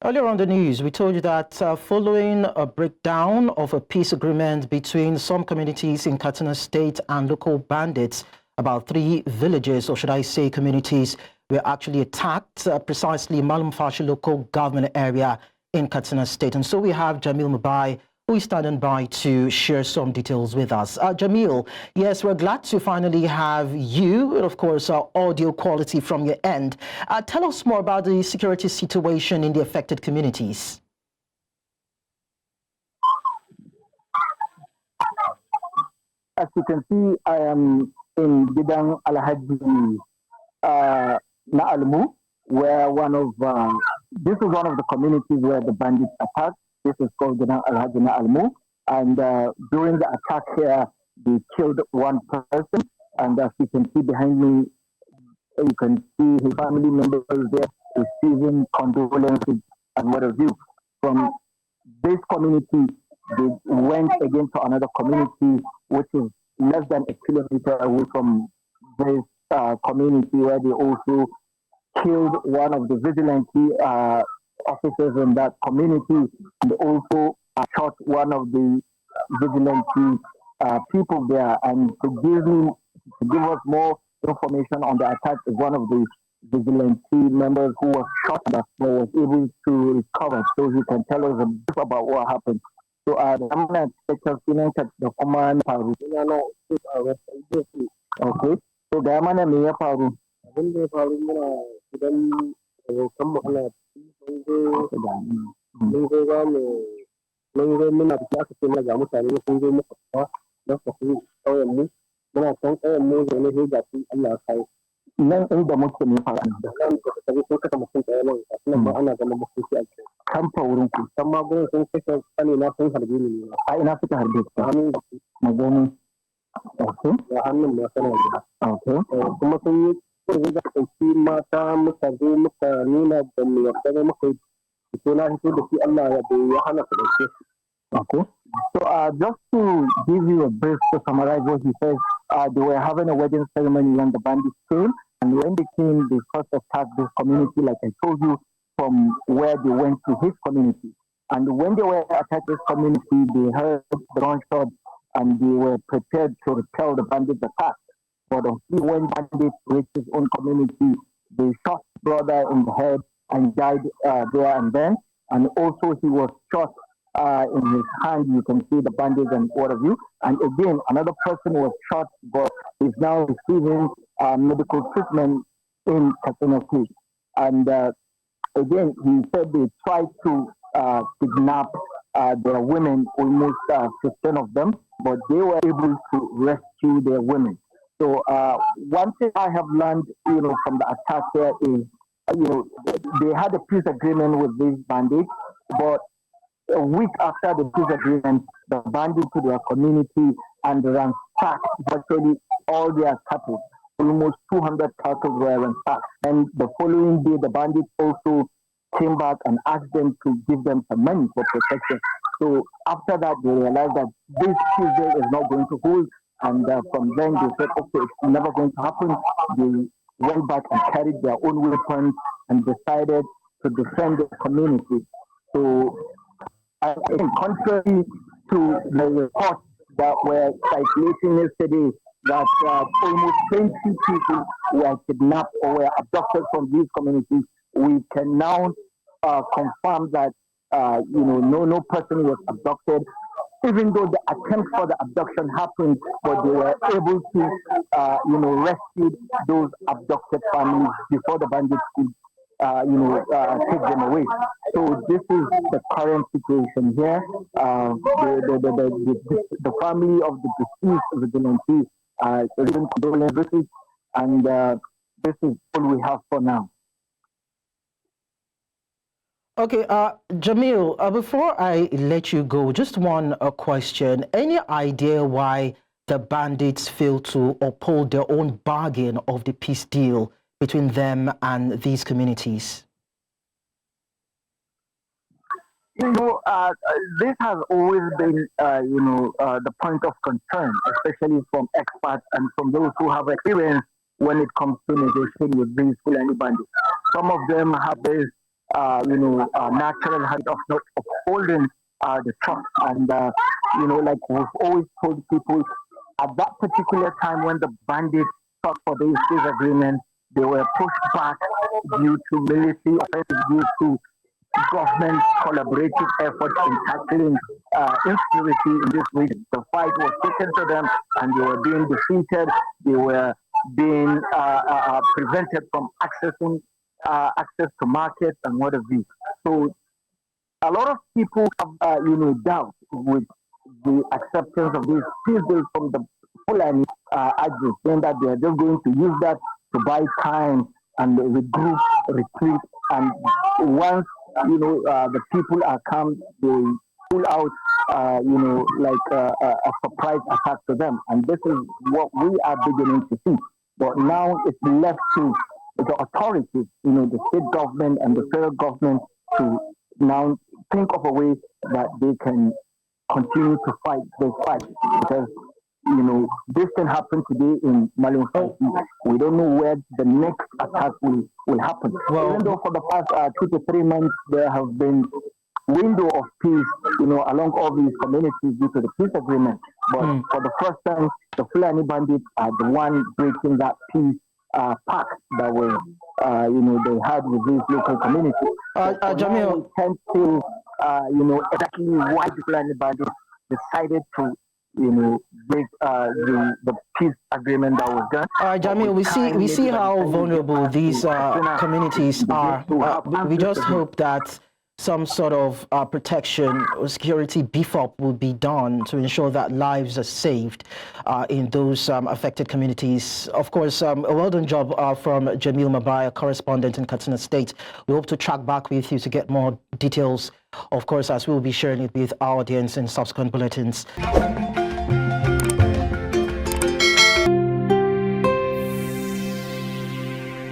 Earlier on the news, we told you that following a breakdown of a peace agreement between some communities in Katsina State and local bandits, about 3 villages, or should I say communities, were actually attacked, precisely Malumfashi Local Government Area in Katsina State. And so we have Jamil Mabai, who is standing by to share some details with us. Jamil, yes, we're glad to finally have you, and of course, audio quality from your end. Tell us more about the security situation in the affected communities. As you can see, I am in Gidan Na'alma, where this is one of the communities where the bandits attacked. This is called Gidan Na'alma, and during the attack here, they killed one person. And as you can see behind me, you can see his family members there receiving condolences and what have you. From this community, they went again to another community, which is less than a kilometer away from this community, where they also killed one of the vigilante officers in that community, and also shot one of the vigilante people there. And to give us more information on the attack is one of the vigilante members who was shot that was able to recover, so he can tell us a bit about what happened. So I'm going to take us in the command. Okay. So ga mana me ya faru? Abin da ya faru muna idan abokan mu ana mun zo za mu mun zo muna da aka ce mana ga mutane sun zo muka fita don su fi ƙauyen mu muna kan ƙauyen mu zaune sai ga su Allah ya kai nan inda muke ne faru da kan da kaje sun kasa mutum ɗaya nan nan ba ana zama mutunci a cikin kan fa wurin ku kan ma gurin sun kashe sani na sun harbe ni a ina suka harbe ku hannun da magani. Okay. da hannun ma sana gida Okay. kuma sun yi kurmi da ɗauki mata muka zo muka nuna da mu yarda ba muka yi fito na fito da shi Allah ya hana su ɗauke. Okay. So just to give you a brief to summarize what he says, they were having a wedding ceremony when the bandits came, and when they came, they first attacked this community, like I told you, from where they went to his community. And when they were attacking this community, they heard the gunshot and they were prepared to repel the bandits' attack. But when bandits reached his own community, they shot his brother in the head and died there and then. And also he was shot in his hand. You can see the bandage and what have you. And again, another person was shot, but is now receiving medical treatment in Katsina State. And again, he said they tried to kidnap their women, almost 15 of them, but they were able to rescue their women. So one thing I have learned, from the attack here is, they had a peace agreement with these bandits, but a week after the peace agreement, the bandits to their community and ransacked virtually all their cattle. Almost 200 cattle were ransacked. And the following day, the bandits also came back and asked them to give them some money for protection. So after that, they realized that this Tuesday is not going to hold. And from then, they said, okay, it's never going to happen. They went back and carried their own weapons and decided to defend the community. So, contrary to the reports that were circulating yesterday, that almost 20 people were kidnapped or were abducted from these communities, we can now confirm that no person was abducted, even though the attempt for the abduction happened, but they were able to rescue those abducted families before the bandits could take them away. So this is the current situation here. The family of the deceased vigilante is in condolences, and this is all we have for now. Okay, Jamil, before I let you go, just one question. Any idea why the bandits failed to uphold their own bargain of the peace deal between them and these communities? This has always been, the point of concern, especially from experts and from those who have experience when it comes to negotiating with these Fulani bandits. Some of them have this natural habit of not upholding the trust. And, like we've always told people, at that particular time when the bandits fought for this peace agreement, they were pushed back due to military offensive, due to government collaborative efforts in tackling insecurity in this region. The fight was taken to them and they were being defeated. They were being prevented from accessing access to markets and what have you. So a lot of people have, doubt with the acceptance of this peace deal from the Fulani Agents, saying that they are just going to use that to buy time and regroup, retreat, and once the people are calm, they pull out, a surprise attack to them. And this is what we are beginning to see. But now it's left to the authorities, the state government and the federal government to now think of a way that they can continue to fight this fight. Because, this can happen today in Malumfashi. We don't know where the next attack will happen. Well, even though for the past 2 to 3 months there have been window of peace, along all these communities due to the peace agreement. But for the first time, the Fulani bandits are the one breaking that peace pact that was, they had with these local communities. Jamil, we can't say, exactly why the Fulani bandits decided to break the peace agreement that was done. Jamil, we see how vulnerable these communities are. We just hope that some sort of protection or security beef up will be done to ensure that lives are saved in those affected communities. Of course, a well done job from Jamil Mabai, a correspondent in Katsina State. We hope to track back with you to get more details, of course, as we'll be sharing it with our audience in subsequent bulletins.